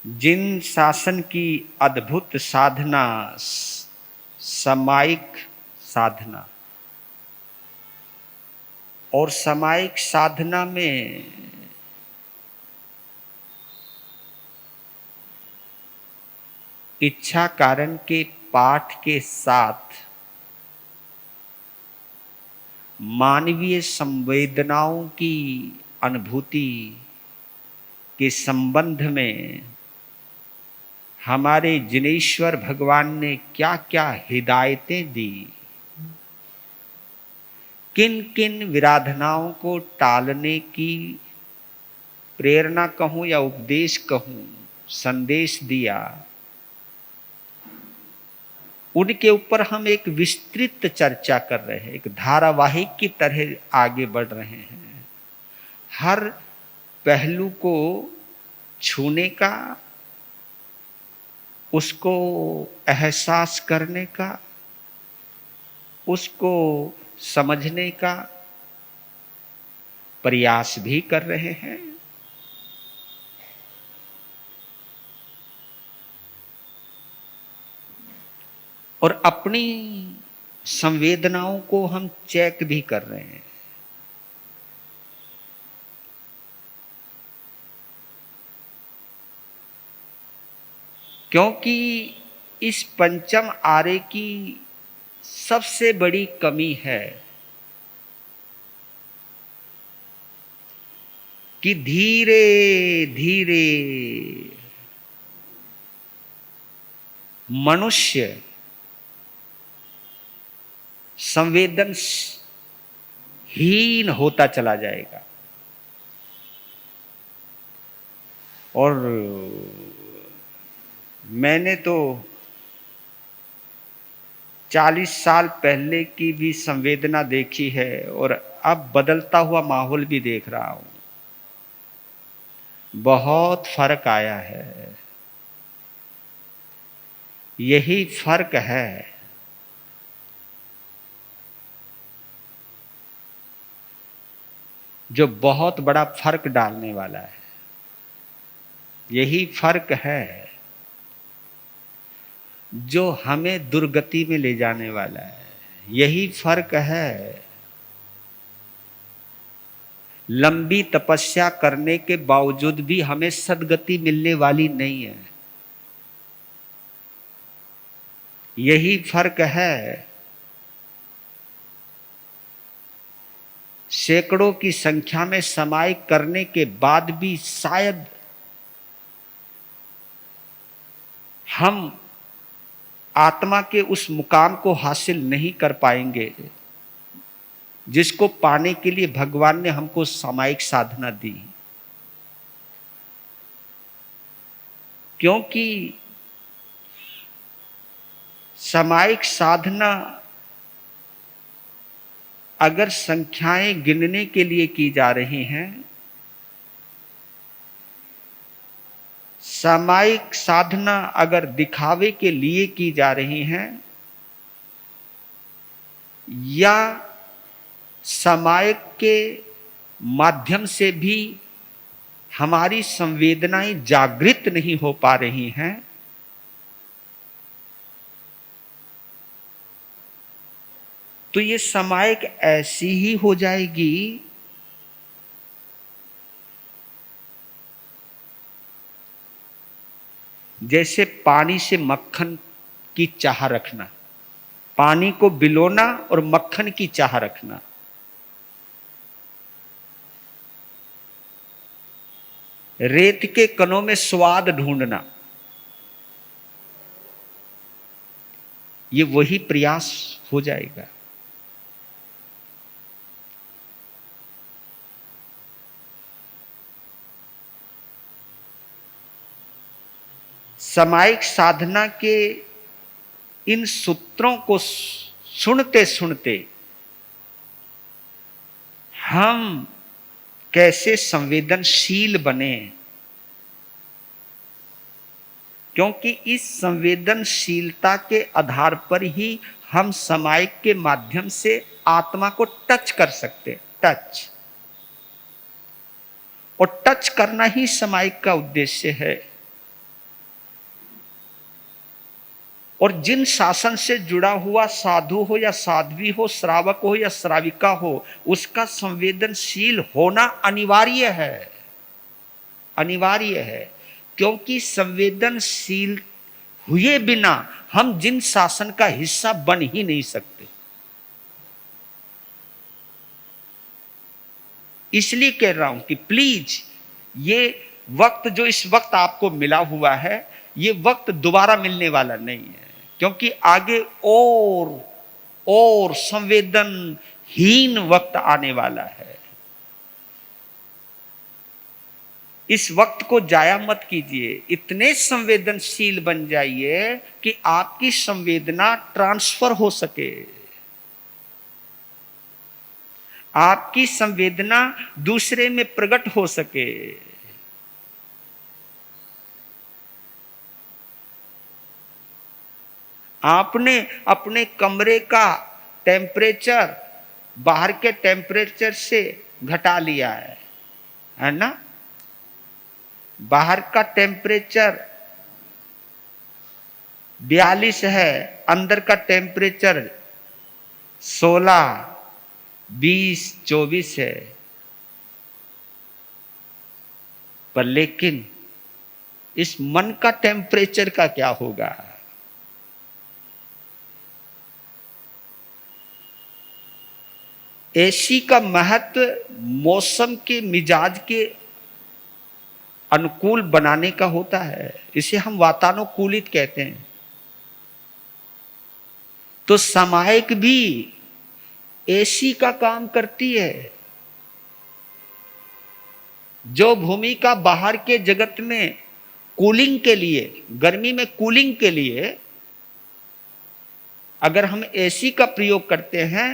जिन शासन की अद्भुत साधना सामायिक साधना, और सामायिक साधना में इच्छा कारण के पाठ के साथ मानवीय संवेदनाओं की अनुभूति के संबंध में हमारे जिनेश्वर भगवान ने क्या क्या हिदायतें दी, किन किन विराधनाओं को टालने की प्रेरणा कहूं या उपदेश कहूं, संदेश दिया, उनके ऊपर हम एक विस्तृत चर्चा कर रहे हैं, एक धारावाहिक की तरह आगे बढ़ रहे हैं। हर पहलू को छूने का, उसको एहसास करने का, उसको समझने का प्रयास भी कर रहे हैं। और अपनी संवेदनाओं को हम चेक भी कर रहे हैं। क्योंकि इस पंचम आरे की सबसे बड़ी कमी है कि धीरे धीरे मनुष्य संवेदनहीन होता चला जाएगा। और मैंने तो 40 साल पहले की भी संवेदना देखी है और अब बदलता हुआ माहौल भी देख रहा हूं। बहुत फर्क आया है। यही फर्क है जो बहुत बड़ा फर्क डालने वाला है। यही फर्क है जो हमें दुर्गति में ले जाने वाला है। यही फर्क है लंबी तपस्या करने के बावजूद भी हमें सद्गति मिलने वाली नहीं है। यही फर्क है सैकड़ों की संख्या में समाई करने के बाद भी शायद हम आत्मा के उस मुकाम को हासिल नहीं कर पाएंगे जिसको पाने के लिए भगवान ने हमको सामायिक साधना दी। क्योंकि सामायिक साधना अगर संख्याएं गिनने के लिए की जा रही हैं, सामायिक साधना अगर दिखावे के लिए की जा रही हैं, या सामायिक के माध्यम से भी हमारी संवेदनाएं जागृत नहीं हो पा रही हैं, तो ये सामायिक ऐसी ही हो जाएगी जैसे पानी से मक्खन की चाह रखना, पानी को बिलोना और मक्खन की चाह रखना। रेत के कणों में स्वाद ढूंढना, ये वही प्रयास हो जाएगा। सामायिक साधना के इन सूत्रों को सुनते सुनते हम कैसे संवेदनशील बने, क्योंकि इस संवेदनशीलता के आधार पर ही हम सामायिक के माध्यम से आत्मा को टच कर सकते। टच, और टच करना ही सामायिक का उद्देश्य है। और जिन शासन से जुड़ा हुआ साधु हो या साध्वी हो, श्रावक हो या श्राविका हो, उसका संवेदनशील होना अनिवार्य है, अनिवार्य है। क्योंकि संवेदनशील हुए बिना हम जिन शासन का हिस्सा बन ही नहीं सकते। इसलिए कह रहा हूं कि प्लीज ये वक्त जो इस वक्त आपको मिला हुआ है, ये वक्त दोबारा मिलने वाला नहीं है, क्योंकि आगे और संवेदनहीन वक्त आने वाला है। इस वक्त को जाया मत कीजिए, इतने संवेदनशील बन जाइए कि आपकी संवेदना ट्रांसफर हो सके, आपकी संवेदना दूसरे में प्रकट हो सके। आपने अपने कमरे का टेम्परेचर बाहर के टेम्परेचर से घटा लिया है ना? बाहर का टेम्परेचर 42 है, अंदर का टेम्परेचर 16, 20, 24 है। पर लेकिन इस मन का टेम्परेचर का क्या होगा? एसी का महत्व मौसम के मिजाज के अनुकूल बनाने का होता है, इसे हम वातानुकूलित कहते हैं। तो सामायिक भी एसी का काम करती है। जो भूमिका बाहर के जगत में कूलिंग के लिए, गर्मी में कूलिंग के लिए अगर हम एसी का प्रयोग करते हैं,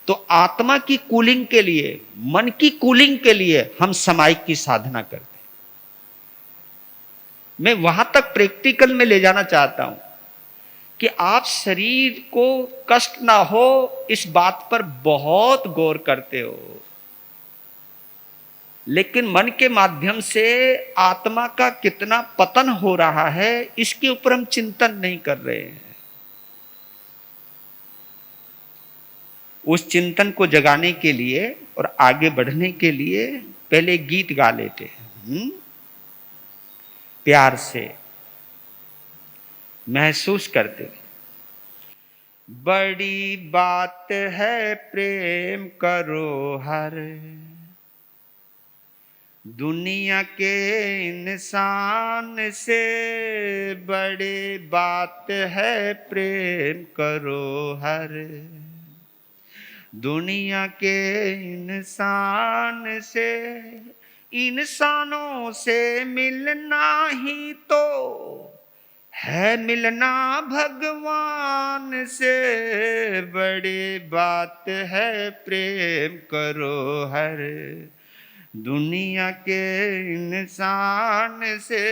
तो आत्मा की कूलिंग के लिए, मन की कूलिंग के लिए हम सामायिक की साधना करते हैं। मैं वहां तक प्रैक्टिकल में ले जाना चाहता हूं कि आप शरीर को कष्ट ना हो इस बात पर बहुत गौर करते हो, लेकिन मन के माध्यम से आत्मा का कितना पतन हो रहा है इसके ऊपर हम चिंतन नहीं कर रहे हैं। उस चिंतन को जगाने के लिए और आगे बढ़ने के लिए पहले गीत गा लेते हैं, प्यार से महसूस करते हैं। बड़ी बात है प्रेम करो हर दुनिया के इंसान से, बड़ी बात है प्रेम करो हर दुनिया के इंसान से। इंसानों से मिलना ही तो है मिलना भगवान से, बड़ी बात है प्रेम करो हर दुनिया के इंसान से,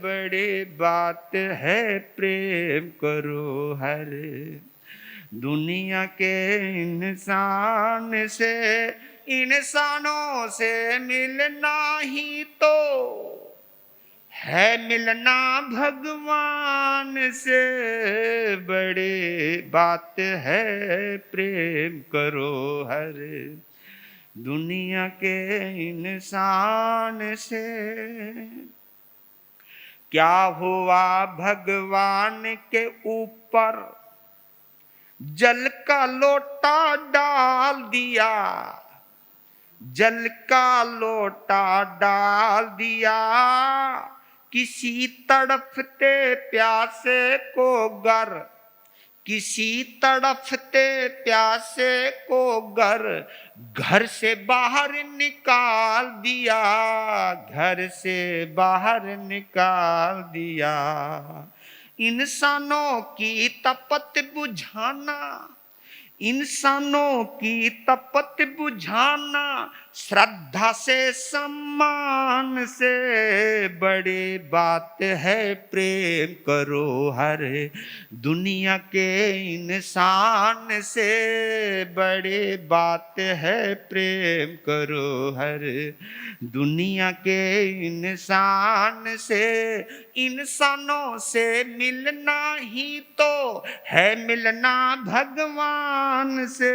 बड़ी बात है प्रेम करो हर दुनिया के इंसान से। इंसानों से मिलना ही तो है मिलना भगवान से, बड़ी बात है प्रेम करो हर दुनिया के इंसान से। क्या हुआ भगवान के ऊपर जल का लोटा डाल दिया, जल का लोटा डाल दिया, किसी तड़फते प्यासे को गर, किसी तड़फते प्यासे को घर से बाहर निकाल दिया, घर से बाहर निकाल दिया। इंसानों की तपत बुझाना, इंसानों की तपत बुझाना श्रद्धा से सम्मान से बड़ी बात है प्रेम करो हर दुनिया के इंसान से बड़ी बात है प्रेम करो हर दुनिया के इंसान से। इंसानों से मिलना ही तो है मिलना भगवान से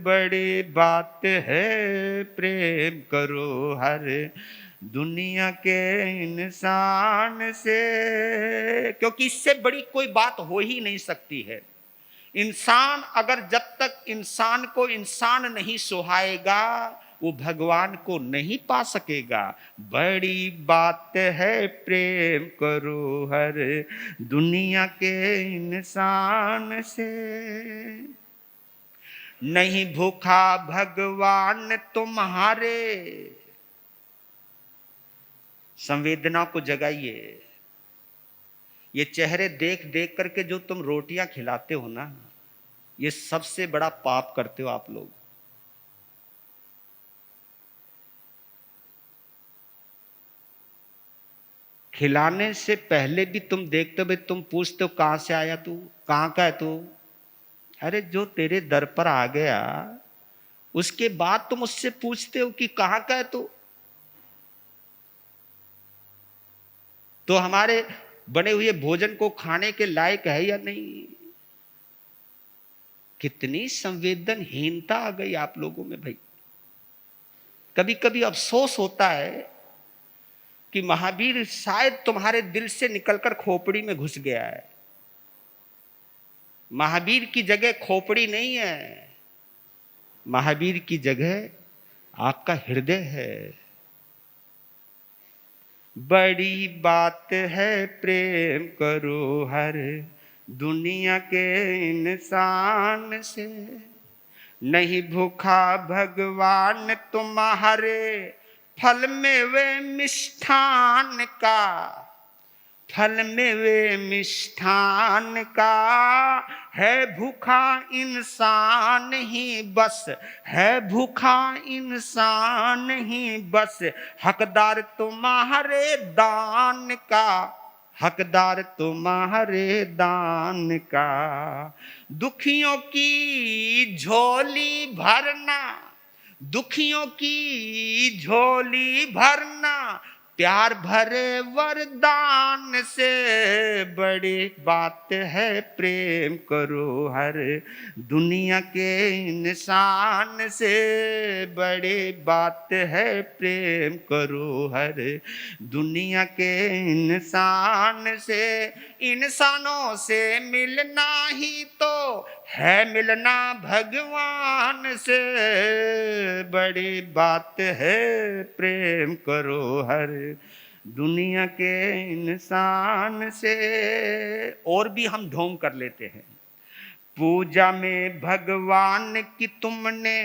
बड़ी बात है प्रेम करो हर दुनिया के इंसान से, क्योंकि इससे बड़ी कोई बात हो ही नहीं सकती है। इंसान अगर जब तक इंसान को इंसान नहीं सुहाएगा वो भगवान को नहीं पा सकेगा। बड़ी बात है प्रेम करो हर दुनिया के इंसान से। नहीं भूखा भगवान तुम्हारे, संवेदना को जगाइए। ये चेहरे देख देख करके जो तुम रोटियां खिलाते हो ना, ये सबसे बड़ा पाप करते हो आप लोग। खिलाने से पहले भी तुम देखते हो, तुम पूछते हो कहां से आया तू, कहां का है तू। अरे जो तेरे दर पर आ गया उसके बाद तुम उससे पूछते हो कि कहां का है तू। तो हमारे बने हुए भोजन को खाने के लायक है या नहीं। कितनी संवेदनहीनता आ गई आप लोगों में भाई। कभी कभी अफसोस होता है कि महावीर शायद तुम्हारे दिल से निकलकर खोपड़ी में घुस गया है। महावीर की जगह खोपड़ी नहीं है, महावीर की जगह आपका हृदय है। बड़ी बात है प्रेम करो हर दुनिया के इंसान से। नहीं भूखा भगवान तुम्हारे फल में वे मिष्ठान का, फल में वे मिष्ठान का है भूखा इंसान ही बस, है भूखा इंसान ही बस। हकदार तुम्हारे दान का, हकदार तुम्हारे दान का। दुखियों की झोली भरना, दुखियों की झोली भरना प्यार भरे वरदान से बड़ी बात है प्रेम करो हर दुनिया के इंसान से। बड़ी बात है प्रेम करो हर दुनिया के इंसान से। इंसानों से मिलना ही तो है मिलना भगवान से बड़ी बात है प्रेम करो हर दुनिया के इंसान से। और भी हम ढोंग कर लेते हैं। पूजा में भगवान की तुमने,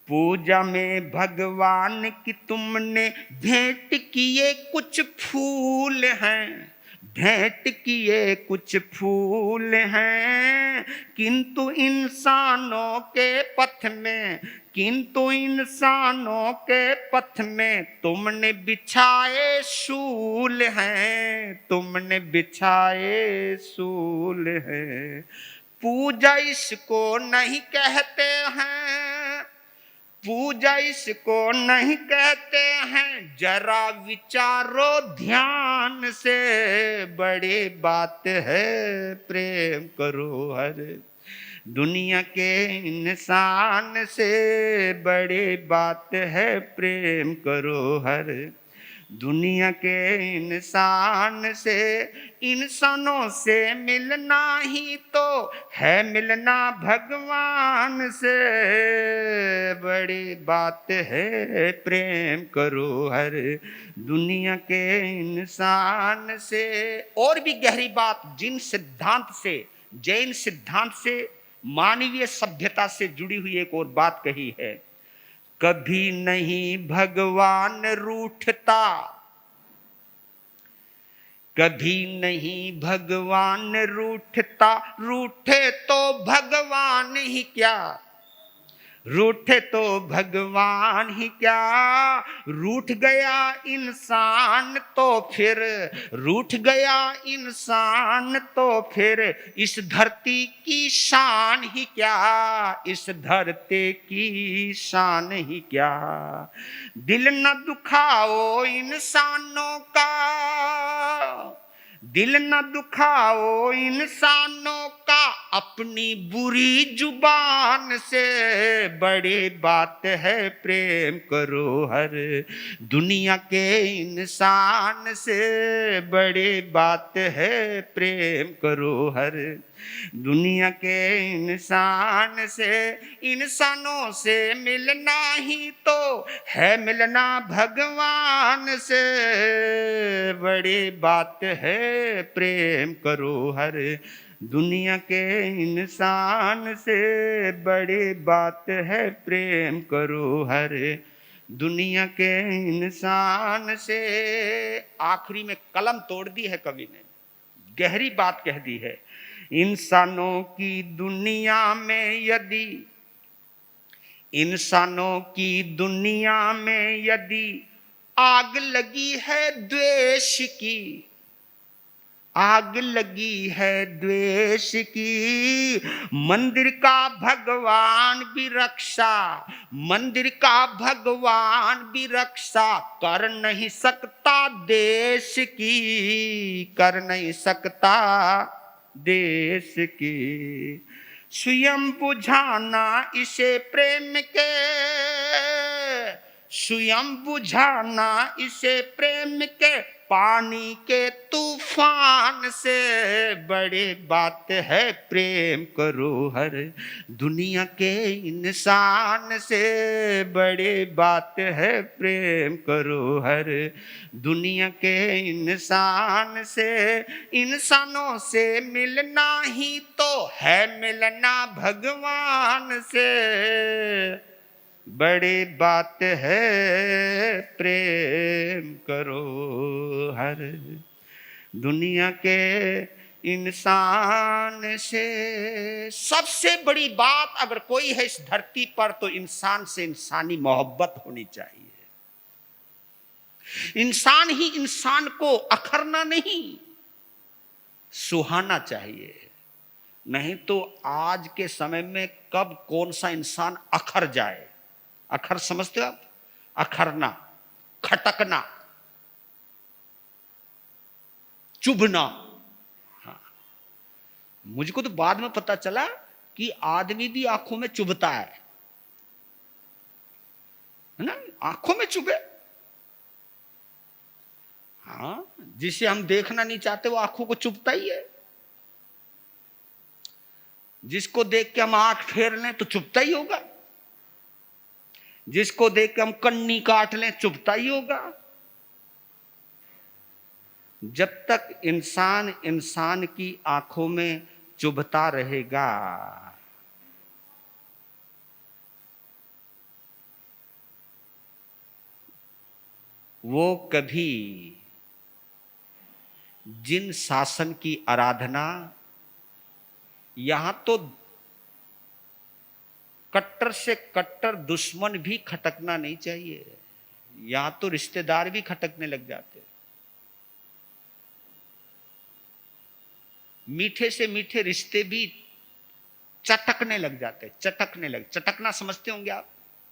पूजा में भगवान की तुमने भेंट किए कुछ फूल हैं, भेंट किए कुछ फूल हैं। किंतु इंसानों के पथ में, किंतु इंसानों के पथ में तुमने बिछाए शूल हैं, तुमने बिछाए शूल हैं। पूजा इसको नहीं कहते हैं, पूजा इसको नहीं कहते हैं, जरा विचारो ध्यान से बड़ी बात है प्रेम करो हर दुनिया के इंसान से। बड़ी बात है प्रेम करो हर दुनिया के इंसान से। इंसानों से मिलना ही तो है मिलना भगवान से बड़ी बात है प्रेम करो हर दुनिया के इंसान से। और भी गहरी बात जिन सिद्धांत से, जैन सिद्धांत से, मानवीय सभ्यता से जुड़ी हुई एक और बात कही है। कभी नहीं भगवान रूठता, कभी नहीं भगवान रूठता, रूठे तो भगवान ही क्या, रूठे तो भगवान ही क्या, रूठ गया इंसान तो फिर, रूठ गया इंसान तो फिर इस धरती की शान ही क्या, इस धरती की शान ही क्या। दिल न दुखाओ इंसानों का, दिल न दुखाओ इंसानों का अपनी बुरी जुबान से, बड़ी बात है प्रेम करो हर दुनिया के इंसान से, बड़ी बात है प्रेम करो हर दुनिया के इंसान से। इंसानों से मिलना ही तो है मिलना भगवान से, बड़ी बात है प्रेम करो हर दुनिया के इंसान से, बड़ी बात है प्रेम करो हर दुनिया के इंसान से। आखिरी में कलम तोड़ दी है कवि ने, गहरी बात कह दी है। इंसानों की दुनिया में यदि, इंसानों की दुनिया में यदि आग लगी है द्वेष की, आग लगी है द्वेष की, मंदिर का भगवान भी रक्षा, मंदिर का भगवान भी रक्षा कर नहीं सकता देश की, कर नहीं सकता देश की। स्वयं बुझाना इसे प्रेम के, स्वयं बुझाना इसे प्रेम के पानी के तूफान से, बड़ी बात है प्रेम करो हर दुनिया के इंसान से, बड़ी बात है प्रेम करो हर दुनिया के इंसान से। इंसानों से मिलना ही तो है मिलना भगवान से, बड़ी बात है प्रेम करो हर दुनिया के इंसान से। सबसे बड़ी बात अगर कोई है इस धरती पर तो इंसान से इंसानी मोहब्बत होनी चाहिए। इंसान ही इंसान को अखरना नहीं, सुहाना चाहिए। नहीं तो आज के समय में कब कौन सा इंसान अखर जाए। अखर समझते हो आप? अखरना, खटकना, चुभना। हाँ, मुझको तो बाद में पता चला कि आदमी भी आंखों में चुभता है ना, आंखों में चुभे। हाँ, जिसे हम देखना नहीं चाहते वो आंखों को चुभता ही है। जिसको देख के हम आंख फेर लें तो चुभता ही होगा, जिसको देख के हम कन्नी काट लें चुभता ही होगा। जब तक इंसान इंसान की आंखों में चुभता रहेगा, वो कभी जिन शासन की आराधना, यहां तो कट्टर से कट्टर दुश्मन भी खटकना नहीं चाहिए, यहां तो रिश्तेदार भी खटकने लग जाते। मीठे से मीठे रिश्ते भी चटकने लग जाते, चटकने लग, चटकना समझते होंगे आप,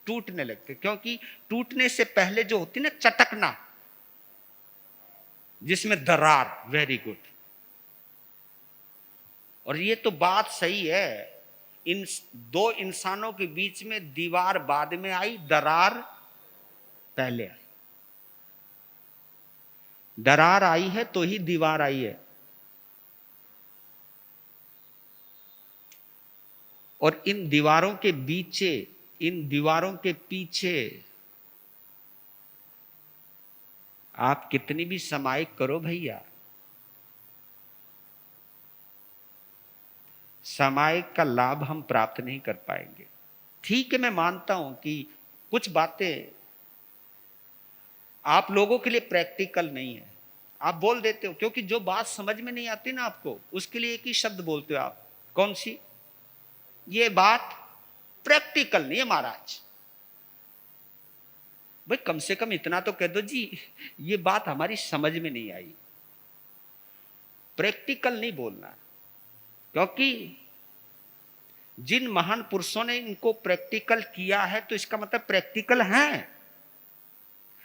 टूटने लगते। क्योंकि टूटने से पहले जो होती ना चटकना, जिसमें दरार, वेरी गुड। और ये तो बात सही है, इन दो इंसानों के बीच में दीवार बाद में आई, दरार पहले आई। दरार आई है तो ही दीवार आई है। और इन दीवारों के बीचे, इन दीवारों के पीछे आप कितनी भी समाइक करो भैया, समाइक का लाभ हम प्राप्त नहीं कर पाएंगे। ठीक है, मैं मानता हूं कि कुछ बातें आप लोगों के लिए प्रैक्टिकल नहीं है, आप बोल देते हो, क्योंकि जो बात समझ में नहीं आती ना आपको, उसके लिए एक ही शब्द बोलते हो आप। कौन सी? ये बात प्रैक्टिकल नहीं है महाराज। भाई कम से कम इतना तो कह दो जी, ये बात हमारी समझ में नहीं आई। प्रैक्टिकल नहीं बोलना, क्योंकि जिन महान पुरुषों ने इनको प्रैक्टिकल किया है तो इसका मतलब प्रैक्टिकल है।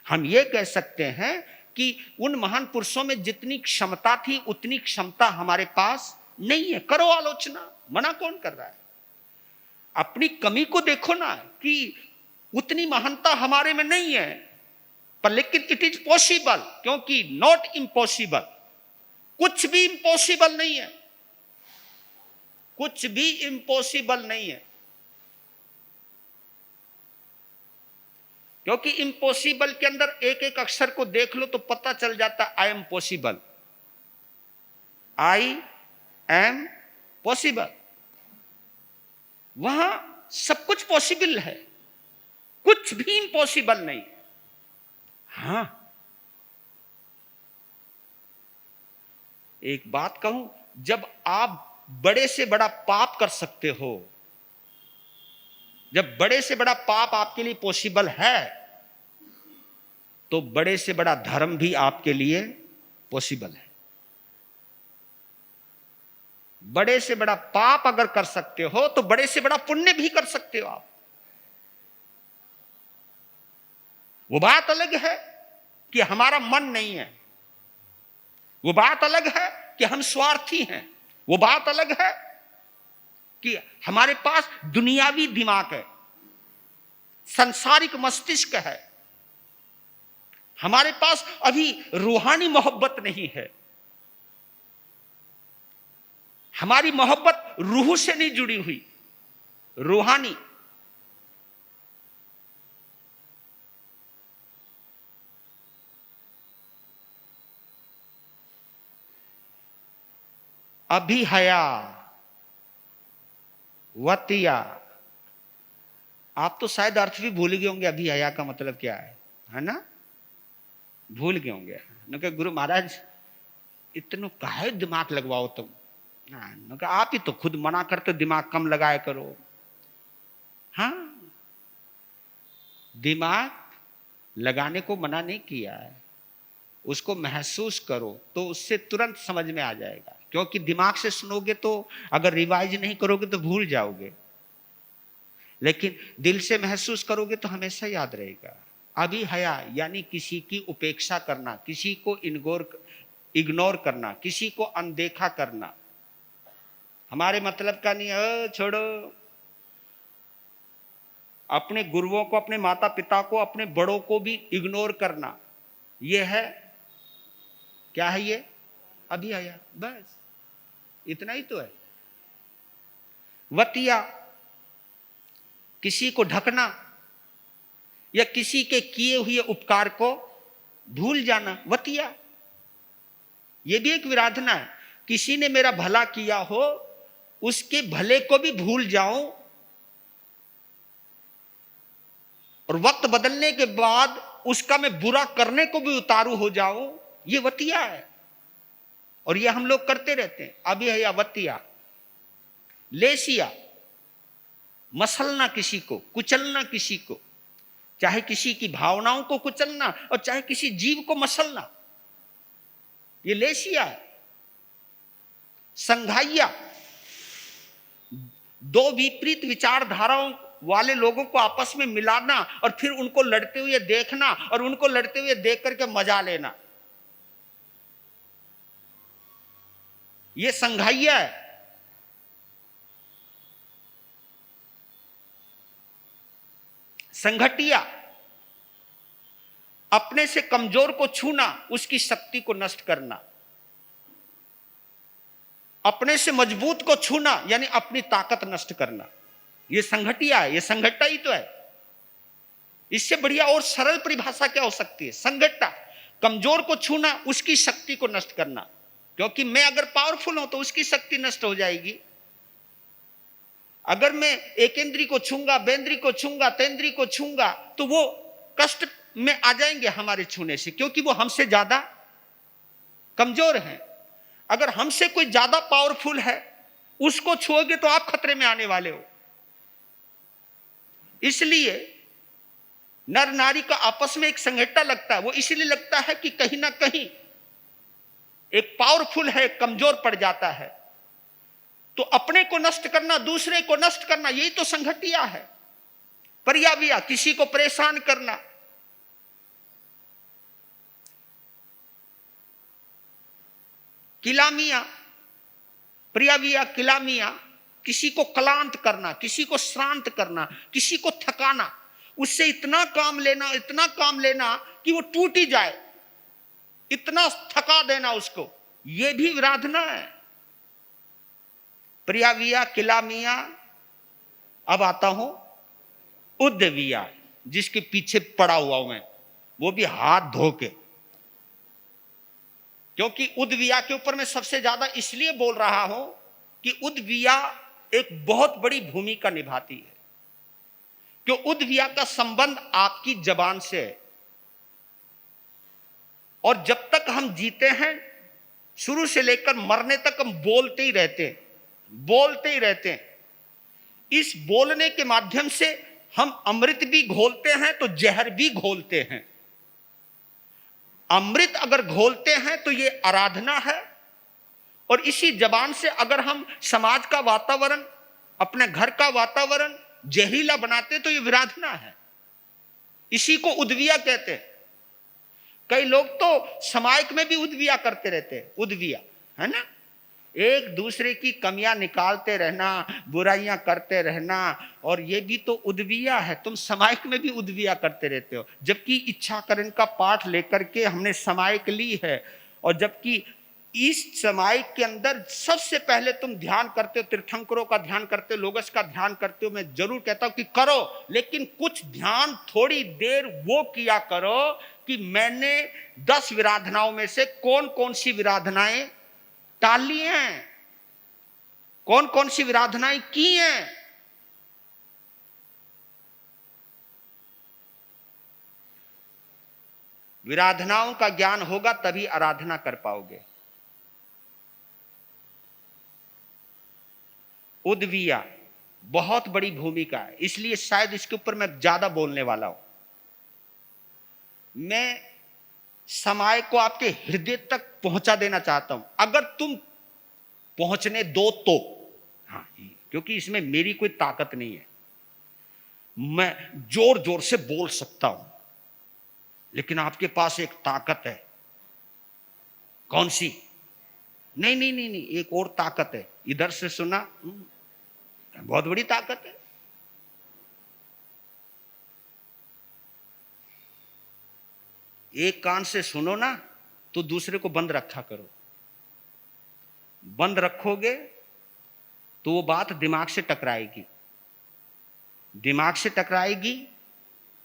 हम ये कह सकते हैं कि उन महान पुरुषों में जितनी क्षमता थी उतनी क्षमता हमारे पास नहीं है। करो आलोचना, मना कौन कर रहा है? अपनी कमी को देखो ना कि उतनी महानता हमारे में नहीं है, पर लेकिन इट इज पॉसिबल, क्योंकि नॉट इम्पॉसिबल, कुछ भी इम्पॉसिबल नहीं है, कुछ भी इम्पॉसिबल नहीं है। क्योंकि इम्पॉसिबल के अंदर एक एक अक्षर को देख लो तो पता चल जाता है I am possible, I am possible. वहां सब कुछ पॉसिबल है, कुछ भी इम्पॉसिबल नहीं। हां, एक बात कहूं, जब आप बड़े से बड़ा पाप कर सकते हो, जब बड़े से बड़ा पाप आपके लिए पॉसिबल है, तो बड़े से बड़ा धर्म भी आपके लिए पॉसिबल है। बड़े से बड़ा पाप अगर कर सकते हो तो बड़े से बड़ा पुण्य भी कर सकते हो आप। वो बात अलग है कि हमारा मन नहीं है, वो बात अलग है कि हम स्वार्थी हैं, वो बात अलग है कि हमारे पास दुनियावी दिमाग है, सांसारिक मस्तिष्क है, हमारे पास अभी रूहानी मोहब्बत नहीं है। हमारी मोहब्बत रूह से नहीं जुड़ी हुई, रूहानी। अभिहया वतिया, आप तो शायद अर्थ भी भूल गए होंगे अभिहया का मतलब क्या है ना? भूल गए होंगे न कि गुरु महाराज इतनो काहे दिमाग लगवाओ तुम, न कि आप ही तो खुद मना करते दिमाग कम लगाया करो। हाँ, दिमाग लगाने को मना नहीं किया है, उसको महसूस करो तो उससे तुरंत समझ में आ जाएगा। क्योंकि दिमाग से सुनोगे तो अगर रिवाइज नहीं करोगे तो भूल जाओगे, लेकिन दिल से महसूस करोगे तो हमेशा याद रहेगा। अभिहया यानी किसी की उपेक्षा करना, किसी को इग्नोर करना, किसी को अनदेखा करना। हमारे मतलब का नहीं है, छोड़ो। अपने गुरुओं को, अपने माता पिता को, अपने बड़ों को भी इग्नोर करना, यह है क्या है? ये अभिहया, बस इतना ही तो है। वतिया किसी को ढकना या किसी के किए हुए उपकार को भूल जाना, वतिया। यह भी एक विराधना है। किसी ने मेरा भला किया हो, उसके भले को भी भूल जाऊं और वक्त बदलने के बाद उसका मैं बुरा करने को भी उतारू हो जाऊं, ये वतिया है। और ये हम लोग करते रहते हैं। अभिहया वतिया। लेसिया, मसलना किसी को, कुचलना किसी को, चाहे किसी की भावनाओं को कुचलना और चाहे किसी जीव को मसलना, ये लेसिया है। संघाइया, दो विपरीत विचारधाराओं वाले लोगों को आपस में मिलाना और फिर उनको लड़ते हुए देखना और उनको लड़ते हुए देख करके मजा लेना, ये संघाइया है। संघटिया, अपने से कमजोर को छूना, उसकी शक्ति को नष्ट करना। अपने से मजबूत को छूना यानी अपनी ताकत नष्ट करना, यह संघटिया है, यह संघट्टा ही तो है। इससे बढ़िया और सरल परिभाषा क्या हो सकती है? संघट्टा, कमजोर को छूना, उसकी शक्ति को नष्ट करना। क्योंकि मैं अगर पावरफुल हूं तो उसकी शक्ति नष्ट हो जाएगी। अगर मैं एकेंद्री को छूंगा, बेंद्री को छूंगा, तेंद्री को छूंगा तो वो कष्ट में आ जाएंगे हमारे छूने से, क्योंकि वो हमसे ज्यादा कमजोर हैं। अगर हमसे कोई ज्यादा पावरफुल है, उसको छुओगे तो आप खतरे में आने वाले हो। इसलिए नर नारी का आपस में एक संघट्टा लगता है, वो इसलिए लगता है कि कहीं ना कहीं एक पावरफुल है, कमजोर पड़ जाता है। तो अपने को नष्ट करना, दूसरे को नष्ट करना, यही तो संघटिया है। परियाविया, किसी को परेशान करना। किलामिया, प्रियाविया, किलामिया, किसी को क्लांत करना, किसी को श्रांत करना, किसी को थकाना, उससे इतना काम लेना, इतना काम लेना कि वो टूट ही जाए, इतना थका देना उसको, ये भी विराधना है। प्रियाविया, किलामिया। अब आता हूं उद्विया, जिसके पीछे पड़ा हुआ हूं मैं, वो भी हाथ धो के। क्योंकि उद्विया के ऊपर मैं सबसे ज्यादा इसलिए बोल रहा हूं कि उद्विया एक बहुत बड़ी भूमिका निभाती है। क्यों? उद्विया का संबंध आपकी जबान से है। और जब तक हम जीते हैं, शुरू से लेकर मरने तक हम बोलते ही रहते हैं, बोलते ही रहते हैं। इस बोलने के माध्यम से हम अमृत भी घोलते हैं तो जहर भी घोलते हैं। अमृत अगर घोलते हैं तो ये आराधना है, और इसी जबान से अगर हम समाज का वातावरण, अपने घर का वातावरण जहरीला बनाते तो ये विराधना है। इसी को उद्विया कहते हैं। कई लोग तो समाज में भी उद्विया करते रहते हैं, उद्विया, है ना, एक दूसरे की कमियां निकालते रहना, बुराइयां करते रहना, और ये भी तो उद्विया है। तुम समायक में भी उद्विया करते रहते हो, जबकि इच्छाकरण का पाठ लेकर के हमने समायक ली है। और जबकि इस समायक के अंदर सबसे पहले तुम ध्यान करते हो, तीर्थंकरों का ध्यान करते हो, लोगस का ध्यान करते हो। मैं जरूर कहता हूं कि करो, लेकिन कुछ ध्यान थोड़ी देर वो किया करो कि मैंने 10 विराधनाओं में से कौन कौन सी विराधनाएं टाली हैं, कौन कौन सी विराधनाएं की हैं। विराधनाओं का ज्ञान होगा तभी आराधना कर पाओगे। उद्विया बहुत बड़ी भूमिका है, इसलिए शायद इसके ऊपर मैं ज्यादा बोलने वाला हूं। मैं समाज को आपके हृदय तक पहुंचा देना चाहता हूं, अगर तुम पहुंचने दो तो। हाँ, क्योंकि इसमें मेरी कोई ताकत नहीं है, मैं जोर जोर से बोल सकता हूं, लेकिन आपके पास एक ताकत है। कौन सी? नहीं नहीं नहीं नहीं, एक और ताकत है। इधर से सुना, बहुत बड़ी ताकत है। एक कान से सुनो ना तो दूसरे को बंद रखा करो। बंद रखोगे तो वो बात दिमाग से टकराएगी, दिमाग से टकराएगी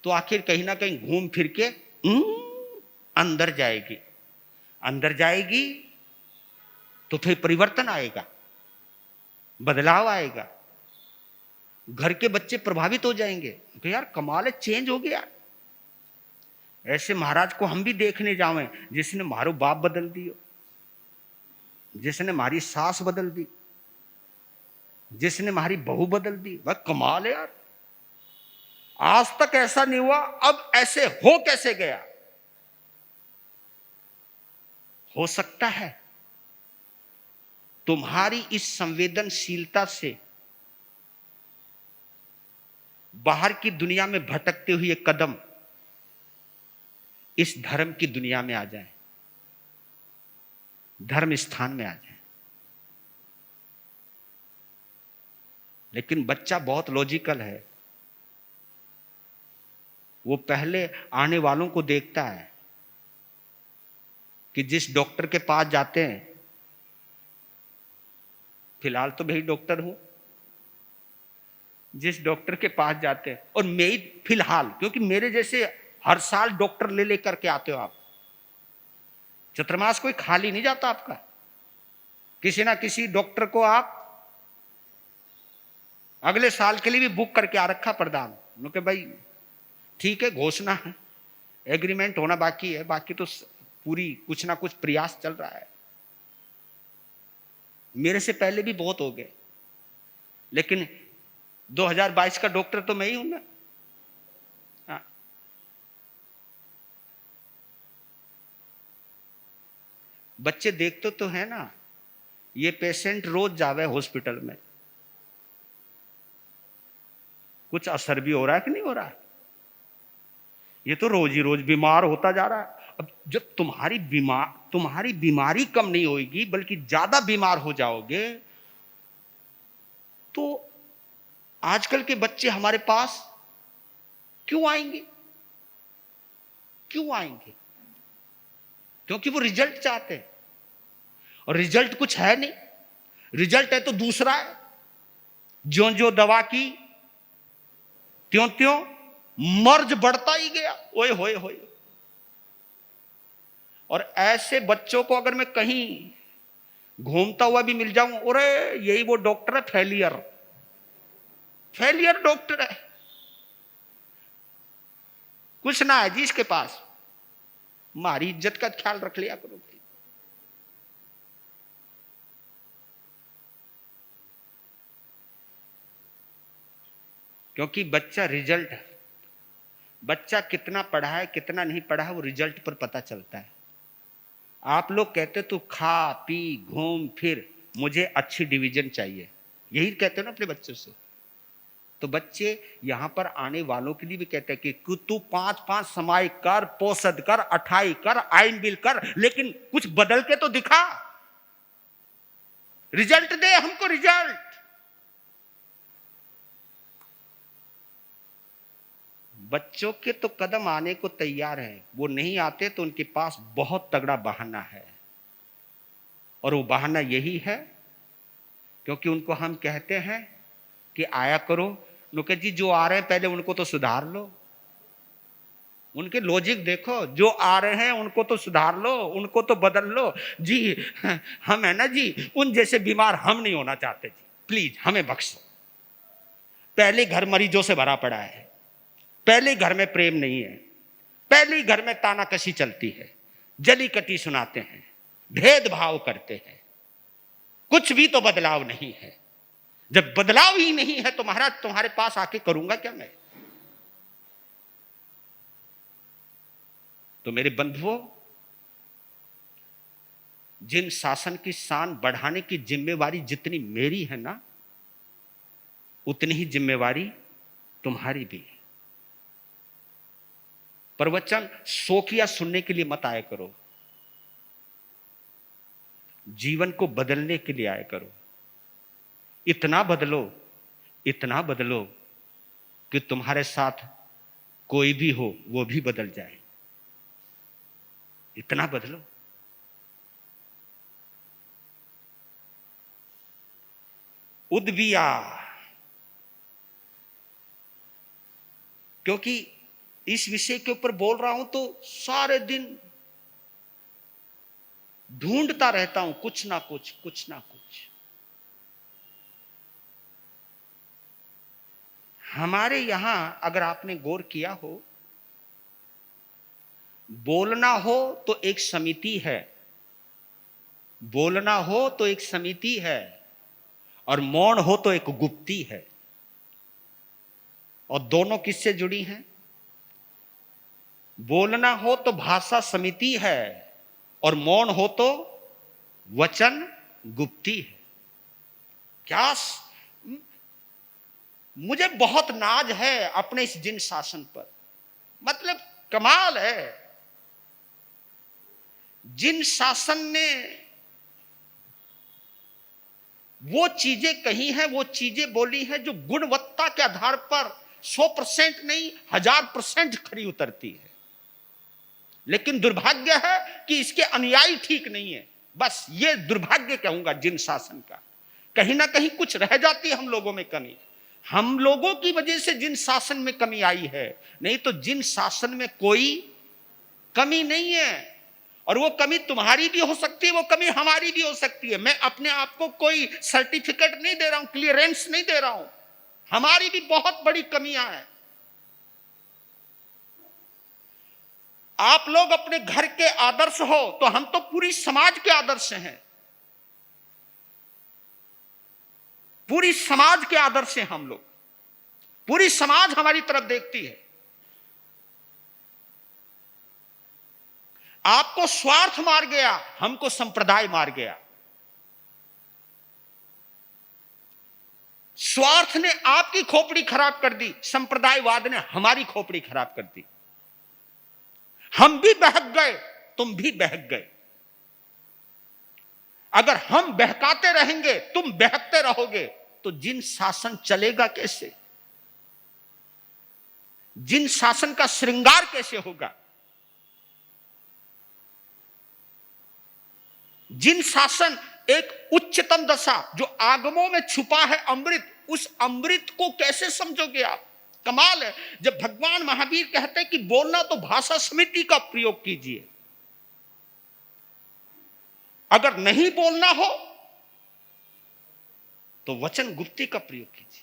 तो आखिर कहीं ना कहीं घूम फिर के अंदर जाएगी, अंदर जाएगी तो फिर परिवर्तन आएगा, बदलाव आएगा। घर के बच्चे प्रभावित हो जाएंगे कि यार कमाल है, चेंज हो गया। ऐसे महाराज को हम भी देखने जावें जिसने मारो बाप बदल दियो, जिसने हमारी सास बदल दी, जिसने हमारी बहू बदल दी। वह कमाल है यार, आज तक ऐसा नहीं हुआ, अब ऐसे हो कैसे गया? हो सकता है तुम्हारी इस संवेदनशीलता से बाहर की दुनिया में भटकते हुए कदम इस धर्म की दुनिया में आ जाए, धर्म स्थान में आ जाए। लेकिन बच्चा बहुत लॉजिकल है, वो पहले आने वालों को देखता है कि जिस डॉक्टर के पास जाते हैं, फिलहाल तो मैं ही डॉक्टर हूं, जिस डॉक्टर के पास जाते हैं, और मैं ही फिलहाल, क्योंकि मेरे जैसे हर साल डॉक्टर ले लेकर के आते हो आप, चतुर्मास कोई खाली नहीं जाता आपका। किसी ना किसी डॉक्टर को आप अगले साल के लिए भी बुक करके आ रखा प्रधान, उनके भाई ठीक है, घोषणा है, एग्रीमेंट होना बाकी है, बाकी तो पूरी कुछ ना कुछ प्रयास चल रहा है। मेरे से पहले भी बहुत हो गए, लेकिन 2022 का डॉक्टर तो मैं ही हूं ना। बच्चे देखते तो है ना, ये पेशेंट रोज जावे हॉस्पिटल में, कुछ असर भी हो रहा है कि नहीं हो रहा है? ये तो रोज ही रोज बीमार होता जा रहा है। अब जब तुम्हारी बीमारी कम नहीं होगी बल्कि ज्यादा बीमार हो जाओगे, तो आजकल के बच्चे हमारे पास क्यों आएंगे? क्यों आएंगे? क्योंकि वो रिजल्ट चाहते हैं, और रिजल्ट कुछ है नहीं। रिजल्ट है तो दूसरा है, ज्यो ज्यो दवा की त्यों त्यों मर्ज बढ़ता ही गया। ओए होए होए। और ऐसे बच्चों को अगर मैं कहीं घूमता हुआ भी मिल जाऊं, अरे यही वो डॉक्टर है, फेलियर फेलियर डॉक्टर है, कुछ ना है जी इसके पास। हमारी इज्जत का ख्याल रख लिया करो भाई। क्योंकि बच्चा कितना पढ़ा है कितना नहीं पढ़ा है वो रिजल्ट पर पता चलता है। आप लोग कहते तो खा पी घूम फिर, मुझे अच्छी डिवीजन चाहिए, यही कहते हो ना अपने बच्चों से। तो बच्चे यहां पर आने वालों के लिए भी कहते हैं कि तू 5-5 समाई कर, पोसद कर, अठाई कर, आइन बिल कर, लेकिन कुछ बदल के तो दिखा, रिजल्ट दे हमको, रिजल्ट। बच्चों के तो कदम आने को तैयार है, वो नहीं आते तो उनके पास बहुत तगड़ा बहाना है, और वो बहाना यही है क्योंकि उनको हम कहते हैं कि आया करो। नुके जी जो आ रहे हैं पहले उनको तो सुधार लो, उनके लॉजिक देखो, जो आ रहे हैं उनको तो सुधार लो, उनको तो बदल लो जी। हम है ना जी, उन जैसे बीमार हम नहीं होना चाहते जी, प्लीज हमें बख्शो। पहले घर मरीजों से भरा पड़ा है, पहले घर में प्रेम नहीं है, पहले घर में तानाकशी चलती है, जली कटी सुनाते हैं, भेदभाव करते हैं, कुछ भी तो बदलाव नहीं है। जब बदलाव ही नहीं है तो महाराज तुम्हारे पास आके करूंगा क्या मैं? तो मेरे बंधुओं, जिन शासन की शान बढ़ाने की जिम्मेवारी जितनी मेरी है ना, उतनी ही जिम्मेवारी तुम्हारी भी है। प्रवचन शौकिया सुनने के लिए मत आया करो, जीवन को बदलने के लिए आया करो। इतना बदलो कि तुम्हारे साथ कोई भी हो वो भी बदल जाए। इतना बदलो। उद्विया, क्योंकि इस विषय के ऊपर बोल रहा हूं तो सारे दिन ढूंढता रहता हूं कुछ ना कुछ। हमारे यहां अगर आपने गौर किया हो, बोलना हो तो एक समिति है, बोलना हो तो एक समिति है, और मौन हो तो एक गुप्ती है। और दोनों किससे जुड़ी हैं? बोलना हो तो भाषा समिति है, और मौन हो तो वचन गुप्ती है। क्या मुझे बहुत नाज है अपने इस जिन शासन पर, मतलब कमाल है। जिन शासन ने वो चीजें कही हैं, वो चीजें बोली हैं जो गुणवत्ता के आधार पर 100% नहीं 1000% खरी उतरती है। लेकिन दुर्भाग्य है कि इसके अनुयायी ठीक नहीं है। बस ये दुर्भाग्य कहूंगा जिन शासन का। कहीं ना कहीं कुछ रह जाती है हम लोगों में कमी, हम लोगों की वजह से जिन शासन में कमी आई है, नहीं तो जिन शासन में कोई कमी नहीं है। और वो कमी तुम्हारी भी हो सकती है, वो कमी हमारी भी हो सकती है। मैं अपने आप को कोई सर्टिफिकेट नहीं दे रहा हूं, क्लियरेंस नहीं दे रहा हूं, हमारी भी बहुत बड़ी कमियां हैं। आप लोग अपने घर के आदर्श हो तो हम तो पूरी समाज के आदर्श हैं, पूरी समाज के आदर्श हैं हम लोग, पूरी समाज हमारी तरफ देखती है। आपको स्वार्थ मार गया, हमको संप्रदाय मार गया। स्वार्थ ने आपकी खोपड़ी खराब कर दी, संप्रदायवाद ने हमारी खोपड़ी खराब कर दी। हम भी बहक गए, तुम भी बहक गए। अगर हम बहकाते रहेंगे, तुम बहकते रहोगे, तो जिन शासन चलेगा कैसे? जिन शासन का श्रृंगार कैसे होगा? जिन शासन एक उच्चतम दशा जो आगमों में छुपा है अमृत, उस अमृत को कैसे समझोगे आप? कमाल है। जब भगवान महावीर कहते हैं कि बोलना तो भाषा समिति का प्रयोग कीजिए, अगर नहीं बोलना हो तो वचन गुप्ती का प्रयोग कीजिए।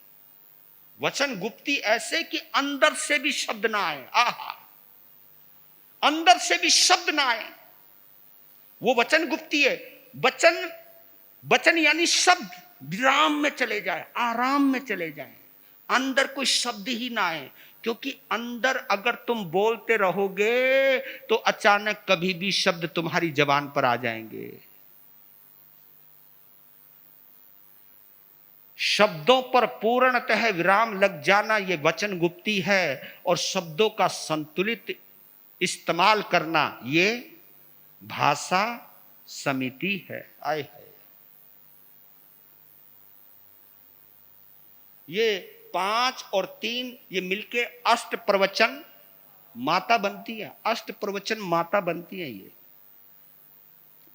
वचन गुप्ती ऐसे कि अंदर से भी शब्द ना आए। आहा, अंदर से भी शब्द ना आए, वो वचन गुप्ती है। वचन, वचन यानी शब्द विराम में चले जाए, आराम में चले जाए, अंदर कोई शब्द ही ना आए। क्योंकि अंदर अगर तुम बोलते रहोगे तो अचानक कभी भी शब्द तुम्हारी जबान पर आ जाएंगे। शब्दों पर पूर्णतः विराम लग जाना ये वचन गुप्ती है, और शब्दों का संतुलित इस्तेमाल करना ये भाषा समिति है। आए है ये 5 और 3 ये मिलके अष्ट प्रवचन माता बनती है। अष्ट प्रवचन माता बनती है। ये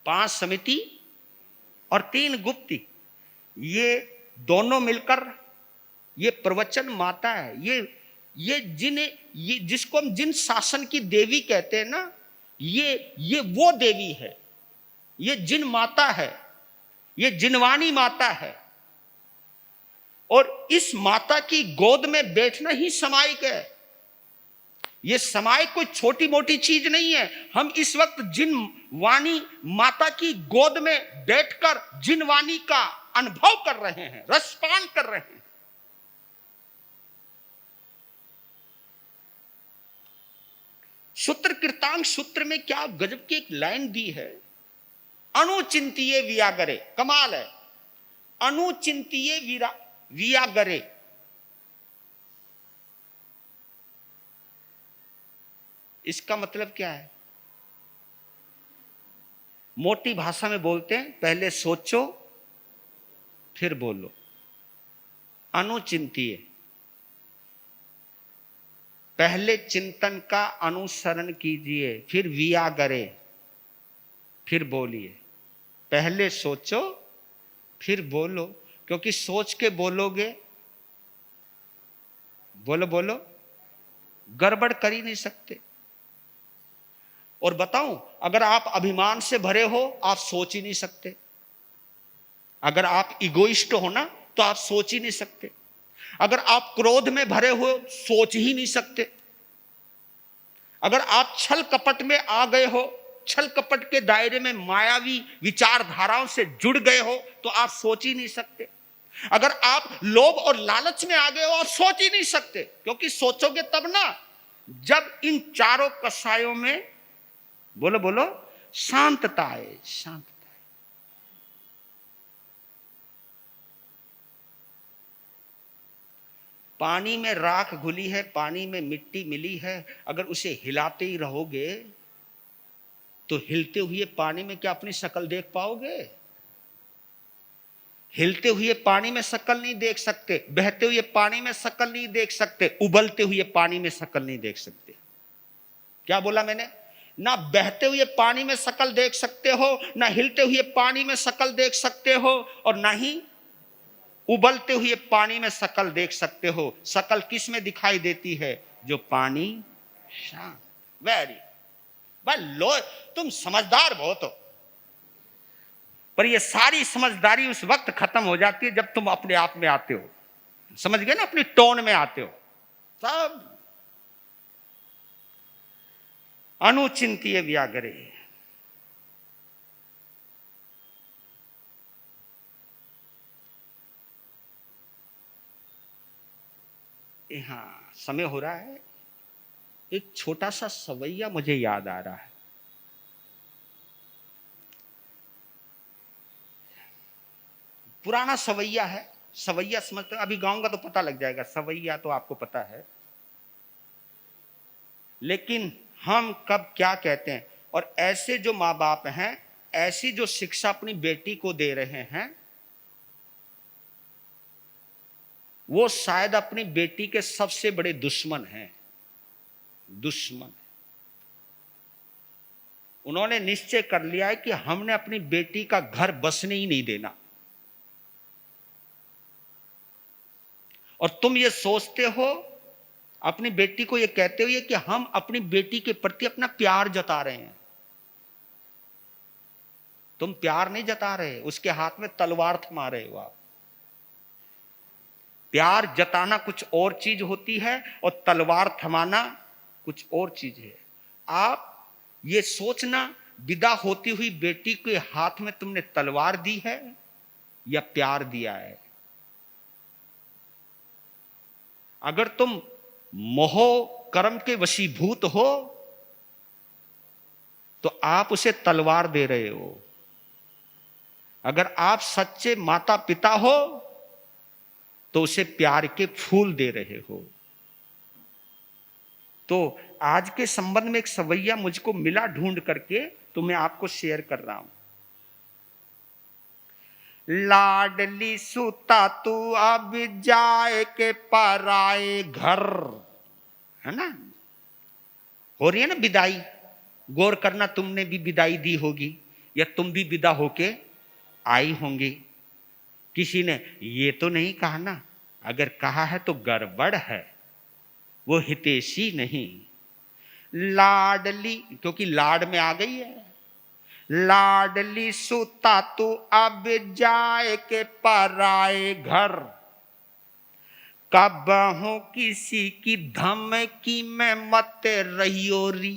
5 समिति और 3 गुप्ती, ये दोनों मिलकर ये प्रवचन माता है। ये जिसको हम जिन शासन की देवी कहते हैं ना, ये वो देवी है, ये जिन माता है, ये जिनवानी माता है। और इस माता की गोद में बैठना ही समायिक है। ये समायिक कोई छोटी मोटी चीज नहीं है। हम इस वक्त जिनवानी माता की गोद में बैठकर जिनवानी का अनुभव कर रहे हैं, रसपान कर रहे हैं। सूत्र कृतांग सूत्र में क्या गजब की एक लाइन दी है, अनुचिंतिये वियागरे। कमाल है, अनुचिंतिये वियागरे। इसका मतलब क्या है? मोटी भाषा में बोलते हैं, पहले सोचो फिर बोलो। अनुचिंतिये, पहले चिंतन का अनुसरण कीजिए, फिर वियागरे, फिर बोलिए। पहले सोचो फिर बोलो, क्योंकि सोच के बोलोगे, बोलो बोलो, गड़बड़ कर ही नहीं सकते। और बताऊं, अगर आप अभिमान से भरे हो आप सोच ही नहीं सकते। अगर आप इगोइस्ट हो ना तो आप सोच ही नहीं सकते। अगर आप क्रोध में भरे हो सोच ही नहीं सकते। अगर आप छल कपट में आ गए हो, छल कपट के दायरे में मायावी विचारधाराओं से जुड़ गए हो, तो आप सोच ही नहीं सकते। अगर आप लोभ और लालच में आ गए हो आप सोच ही नहीं सकते। क्योंकि सोचोगे तब ना जब इन चारों कसायों में, बोलो बोलो, शांतता है। शांतता है। पानी में राख घुली है, पानी में मिट्टी मिली है, अगर उसे हिलाते ही रहोगे तो हिलते हुए पानी में क्या अपनी शक्ल देख पाओगे? हिलते हुए पानी में शक्ल नहीं देख सकते, बहते हुए पानी में शक्ल नहीं देख सकते, उबलते हुए पानी में शक्ल नहीं देख सकते। क्या बोला मैंने? ना बहते हुए पानी में शक्ल देख सकते हो, ना हिलते हुए पानी में शक्ल देख सकते हो, और ना ही उबलते हुए पानी में शक्ल देख सकते हो। शक्ल किस में दिखाई देती है? जो पानी शांत। वेरी भाई लो, तुम समझदार बहुत हो, पर ये सारी समझदारी उस वक्त खत्म हो जाती है जब तुम अपने आप में आते हो। समझ गए ना? अपनी टोन में आते हो। सब अनुचिंतिये व्यागरे। हाँ, समय हो रहा है। एक छोटा सा सवैया मुझे याद आ रहा है। पुराना सवैया है, सवैया समझते, अभी गाऊंगा तो पता लग जाएगा, सवैया तो आपको पता है, लेकिन हम कब क्या कहते हैं। और ऐसे जो माँ बाप हैं, ऐसी जो शिक्षा अपनी बेटी को दे रहे हैं, वो शायद अपनी बेटी के सबसे बड़े दुश्मन हैं, दुश्मन। उन्होंने निश्चय कर लिया है कि हमने अपनी बेटी का घर बसने ही नहीं देना। और तुम ये सोचते हो, अपनी बेटी को ये कहते हुए कि हम अपनी बेटी के प्रति अपना प्यार जता रहे हैं। तुम प्यार नहीं जता रहे, उसके हाथ में तलवार थमा रहे हो आप। प्यार जताना कुछ और चीज होती है और तलवार थमाना कुछ और चीज है। आप ये सोचना, विदा होती हुई बेटी के हाथ में तुमने तलवार दी है या प्यार दिया है। अगर तुम मोह कर्म के वशीभूत हो तो आप उसे तलवार दे रहे हो। अगर आप सच्चे माता पिता हो तो उसे प्यार के फूल दे रहे हो। तो आज के संबंध में एक सवैया मुझको मिला ढूंढ करके, तो मैं आपको शेयर कर रहा हूं। लाडली सुता तू अब जाए के पराए घर, है ना, हो रही है ना विदाई। गौर करना, तुमने भी विदाई दी होगी या तुम भी विदा होके आई होंगी। किसी ने ये तो नहीं कहा ना, अगर कहा है तो गड़बड़ है, वो हितैषी नहीं। लाडली, क्योंकि लाड में आ गई है। लाडली सुता तू अब जाए के पराए घर, कब हूं किसी की धमकी में मत रहियो री।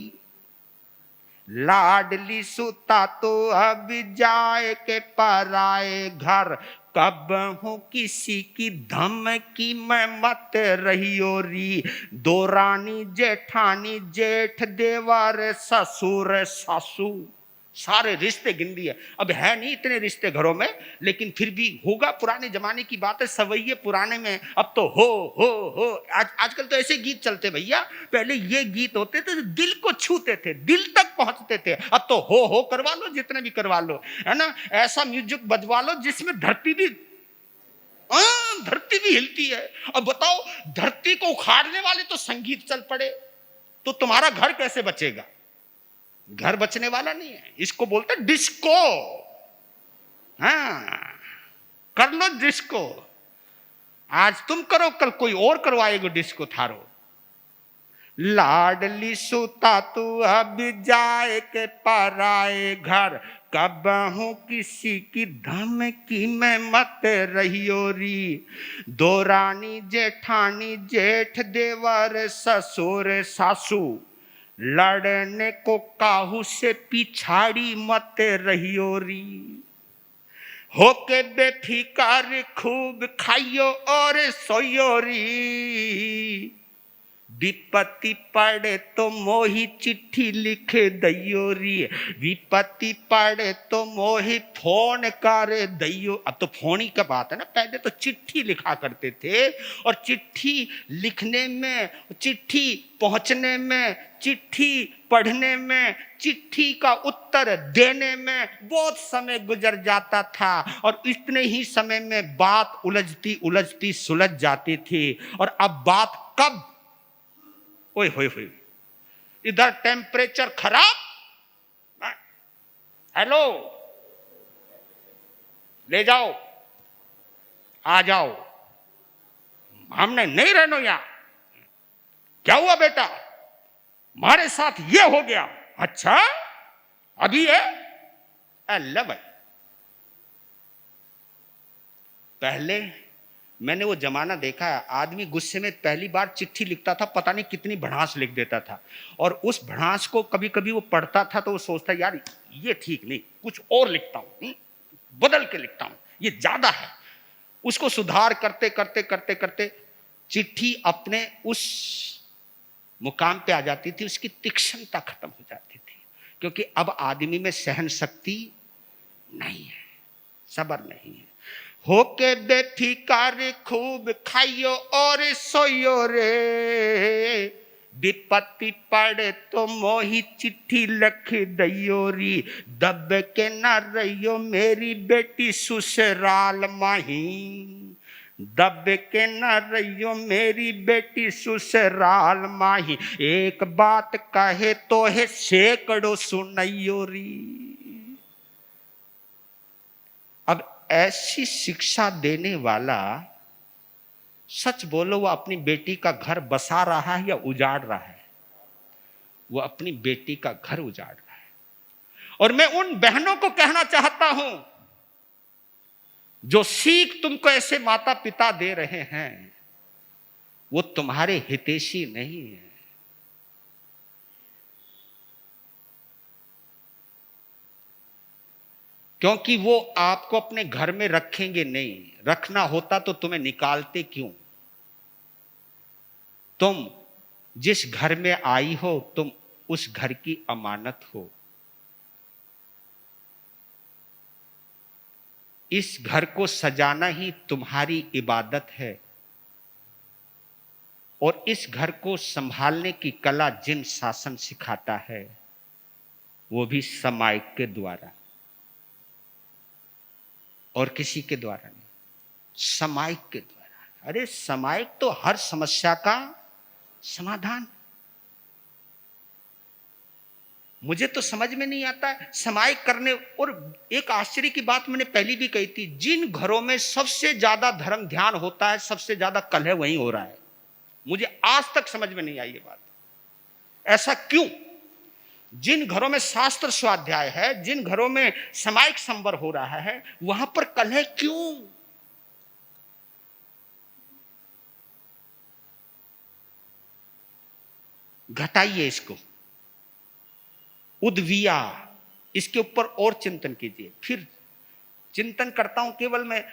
लाडली सुता तो अब जाए के पराए घर, कब हूं किसी की धमकी में मत रहियो री। दो रानी जेठानी, जेठ देवर ससुर सासू, सारे रिश्ते गिन लिए। अब है नहीं इतने रिश्ते घरों में, लेकिन फिर भी होगा, पुराने जमाने की बात है, सवैये पुराने में। अब तो हो आजकल तो ऐसे गीत चलते भैया। पहले ये गीत होते थे, दिल को छूते थे, दिल तक पहुंचते थे। अब तो हो करवा लो, जितने भी करवा लो, है ना। ऐसा म्यूजिक बजवा लो जिसमें धरती भी हिलती है। अब बताओ, धरती को उखाड़ने वाले तो संगीत चल पड़े, तो तुम्हारा घर कैसे बचेगा। घर बचने वाला नहीं है, इसको बोलते डिस्को। हाँ, कर लो डिस्को। आज तुम करो, कल कोई और करवाएगा डिस्को थारो। लाडली सुता तू अब जाए के पराए घर, कब हूं किसी की धमकी में मत रहियो री। दो रानी जेठानी, जेठ देवर ससुर सासू, लड़ने को काहू से पिछाड़ी मत रहियो री। होके बेफिकार खूब खाइयो और सोयो री। विपत्ति पड़े तो मोही चिट्ठी लिखे दैयो री। विपत्ति पड़े तो मोही फोन करे दैयो। अब तो फोन ही का बात है ना, पहले तो चिट्ठी लिखा करते थे, और चिट्ठी लिखने में, चिट्ठी पहुंचने में, चिट्ठी पढ़ने में, चिट्ठी का उत्तर देने में बहुत समय गुजर जाता था। और इतने ही समय में बात उलझती उलझती सुलझ जाती थी। और अब बात कब, ओए होए होए, इधर टेम्परेचर खराब, हेलो ले जाओ, आ जाओ, हमने नहीं रहना यहां। क्या हुआ बेटा, हमारे साथ ये हो गया। अच्छा अभी है, अल्लाह भाई। पहले मैंने वो जमाना देखा है, आदमी गुस्से में पहली बार चिट्ठी लिखता था, पता नहीं कितनी भड़ास लिख देता था। और उस भड़ास को कभी कभी वो पढ़ता था तो वो सोचता, यार ये ठीक नहीं, कुछ और लिखता हूं, बदल के लिखता हूं, ये ज्यादा है। उसको सुधार करते करते करते करते चिट्ठी अपने उस मुकाम पे आ जाती थी, उसकी तीक्ष्णता खत्म हो जाती थी। क्योंकि अब आदमी में सहन शक्ति नहीं है, सब्र नहीं है। होके बेफिकार खूब खाइयो और सोयो रे, विपत्ति पड़े तो मोही चिट्ठी लिख दइयो री, दब के न रहियो मेरी बेटी ससुराल माही, दब के न रहियो मेरी बेटी ससुराल माही, एक बात कहे तो है सैकड़ों सुनइयो री। अब ऐसी शिक्षा देने वाला, सच बोलो, वो अपनी बेटी का घर बसा रहा है या उजाड़ रहा है? वो अपनी बेटी का घर उजाड़ रहा है। और मैं उन बहनों को कहना चाहता हूं जो सीख तुमको ऐसे माता पिता दे रहे हैं, वो तुम्हारे हितैषी नहीं है। क्योंकि वो आपको अपने घर में रखेंगे नहीं। रखना होता तो तुम्हें निकालते क्यों? तुम जिस घर में आई हो, तुम उस घर की अमानत हो। इस घर को सजाना ही तुम्हारी इबादत है। और इस घर को संभालने की कला जिन शासन सिखाता है, वो भी समाइक के द्वारा, और किसी के द्वारा नहीं, समाइक के द्वारा। अरे समाइक तो हर समस्या का समाधान। मुझे तो समझ में नहीं आता समाइक करने। और एक आश्चर्य की बात मैंने पहले भी कही थी, जिन घरों में सबसे ज्यादा धर्म ध्यान होता है, सबसे ज्यादा कलह वहीं हो रहा है। मुझे आज तक समझ में नहीं आई ये बात, ऐसा क्यों? जिन घरों में शास्त्र स्वाध्याय है, जिन घरों में सामायिक संवर हो रहा है, वहां पर कलह क्यों? घटाइए इसको, उद्विया, इसके ऊपर और चिंतन कीजिए। फिर चिंतन करता हूं, केवल मैं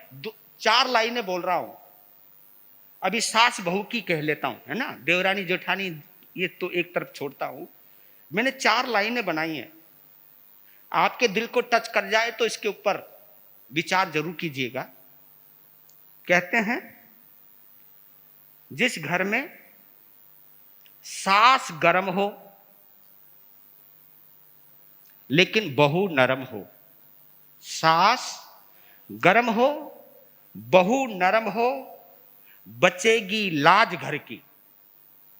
4 लाइनें बोल रहा हूं। अभी सास बहू की कह लेता हूं, है ना, देवरानी जेठानी ये तो एक तरफ छोड़ता हूं। मैंने 4 लाइनें बनाई हैं, आपके दिल को टच कर जाए तो इसके ऊपर विचार जरूर कीजिएगा। कहते हैं, जिस घर में सास गर्म हो लेकिन बहू नरम हो, सास गर्म हो बहू नरम हो, बचेगी लाज घर की,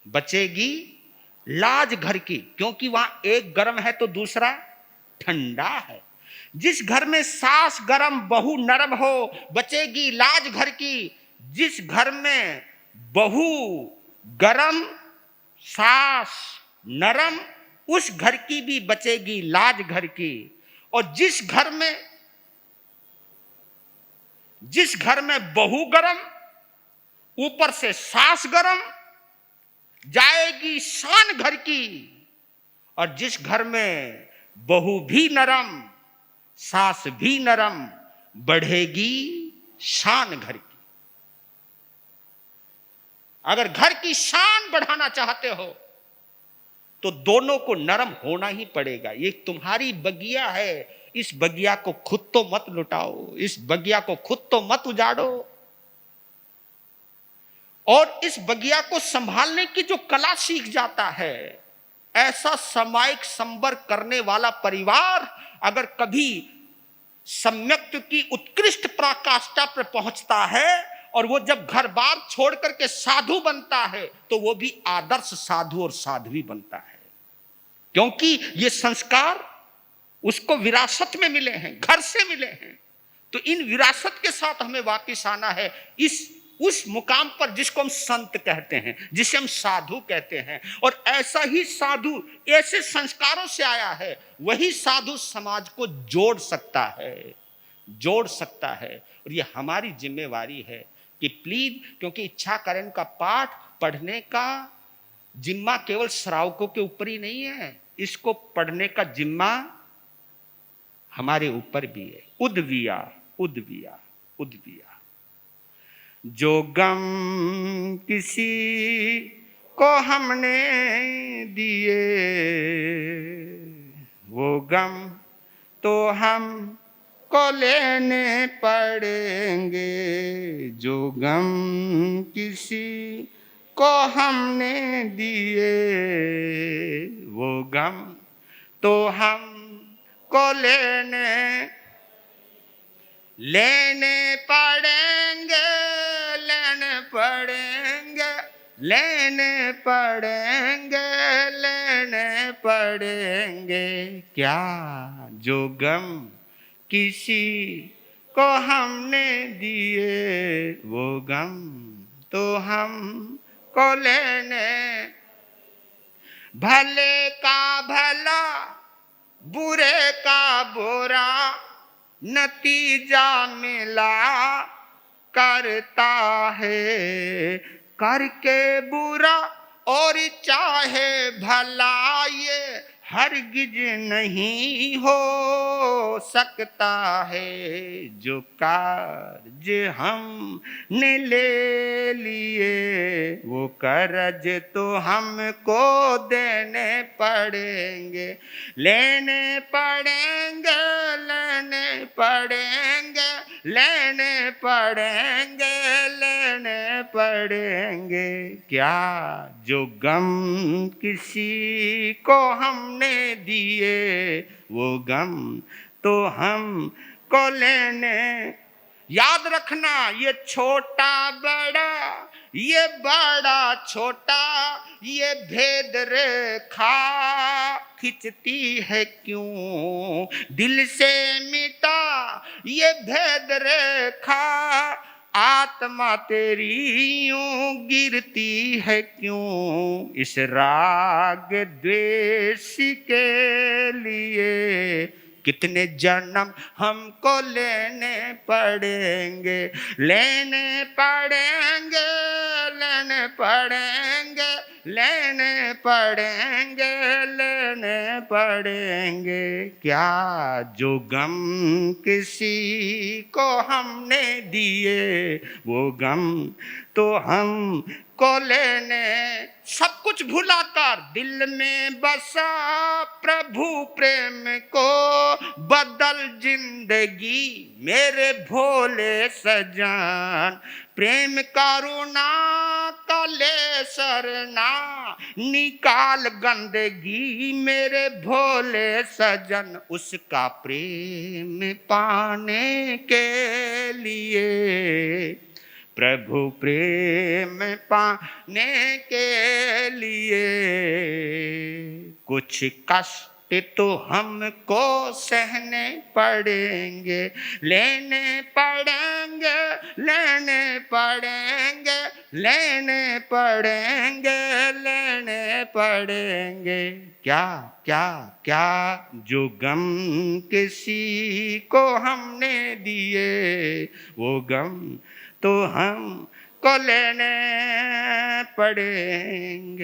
बचेगी लाज घर की। क्योंकि वहां एक गर्म है तो दूसरा ठंडा है। जिस घर में सास गर्म बहू नरम हो, बचेगी लाज घर की। जिस घर में बहू गर्म सास नरम, उस घर की भी बचेगी लाज घर की। और जिस घर में बहू गरम, ऊपर से सास गरम, जाएगी शान घर की। और जिस घर में बहू भी नरम सास भी नरम, बढ़ेगी शान घर की। अगर घर की शान बढ़ाना चाहते हो तो दोनों को नरम होना ही पड़ेगा। ये तुम्हारी बगिया है, इस बगिया को खुद तो मत लुटाओ, इस बगिया को खुद तो मत उजाड़ो। और इस बगिया को संभालने की जो कला सीख जाता है, ऐसा सामायिक संवर करने वाला परिवार अगर कभी सम्यक्त्व की उत्कृष्ट पराकाष्ठा पर पहुंचता है, और वो जब घर बार छोड़ करके साधु बनता है, तो वो भी आदर्श साधु और साध्वी बनता है। क्योंकि ये संस्कार उसको विरासत में मिले हैं, घर से मिले हैं। तो इन विरासत के साथ हमें वापिस आना है उस मुकाम पर जिसको हम संत कहते हैं, जिसे हम साधु कहते हैं। और ऐसा ही साधु ऐसे संस्कारों से आया है, वही साधु समाज को जोड़ सकता है, जोड़ सकता है। और ये हमारी जिम्मेवारी है कि प्लीज, क्योंकि इच्छा करण का पाठ पढ़ने का जिम्मा केवल श्रावकों के ऊपर ही नहीं है, इसको पढ़ने का जिम्मा हमारे ऊपर भी है। उद्विया उद्विया उद्विया। जो गम किसी को हमने दिए, वो गम तो हम को लेने पड़ेंगे, जो गम किसी को हमने दिए, वो गम तो हम को लेने पड़ेंगे, लेने पड़ेंगे, लेने पड़ेंगे, लेने पड़ेंगे। क्या जो गम किसी को हमने दिए, वो गम तो हम को लेने, भले का भला बुरे का बुरा नतीजा मिला करता है, करके बुरा और चाहे भला ये हरगिज नहीं हो सकता है, जो कर्ज हमने ले लिए, वो कर्ज तो हमको देने पड़ेंगे, लेने पड़ेंगे, लेने पड़ेंगे, लेने पड़ेंगे, लेने पड़ेंगे। क्या जो गम किसी को हमने दिए, वो गम तो हम को लेने। याद रखना, ये छोटा बड़ा, ये बड़ा छोटा, ये भेद रेखा खिंचती है क्यों दिल से मिटा, ये भेद रेखा आत्मा तेरी यूं गिरती है क्यों, इस राग द्वेष के लिए कितने जन्म हमको लेने पड़ेंगे, लेने पड़ेंगे, लेने पड़ेंगे, लेने पड़ेंगे, लेने पड़ेंगे। क्या जो गम किसी को हमने दिए, वो गम तो हम को लेने। सब कुछ भुलाकर दिल में बसा प्रभु प्रेम को बदल जिंदगी मेरे भोले सजन, प्रेम करुणा कले सरना निकाल गंदगी मेरे भोले सजन, उसका प्रेम पाने के लिए, प्रभु प्रेम पाने के लिए कुछ कष्ट तो हमको सहने पड़ेंगे, लेने पड़ेंगे, लेने पड़ेंगे, लेने पड़ेंगे, लेने पड़ेंगे। क्या क्या क्या जो गम किसी को हमने दिए, वो गम तो हम को लेने पड़ेंगे।